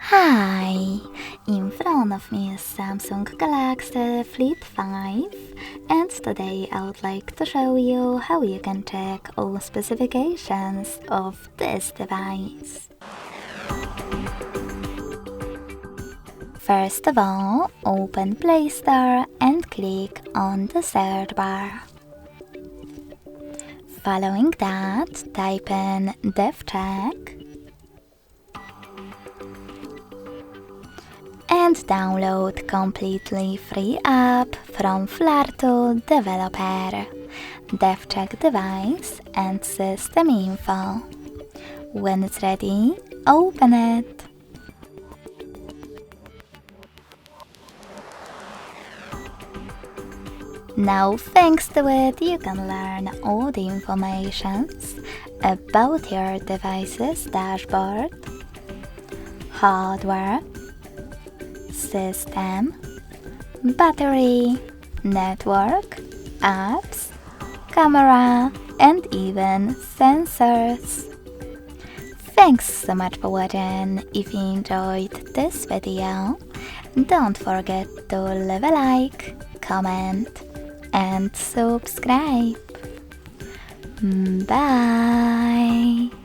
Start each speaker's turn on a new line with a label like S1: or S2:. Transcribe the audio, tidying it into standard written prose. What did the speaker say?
S1: Hi! In front of me is Samsung Galaxy Flip 5, and today I would like to show you how you can check all specifications of this device. First of all, open Play Store and click on the search bar. Following that, type in DevCheck and download completely free app from Flarto developer, DevCheck device and system info. When it's ready, open it. Now thanks to it, you can learn all the informations about your device's dashboard, hardware, system, battery, network, apps, camera, and even sensors. Thanks so much for watching. If you enjoyed this video, don't forget to leave a like, comment, and subscribe. Bye!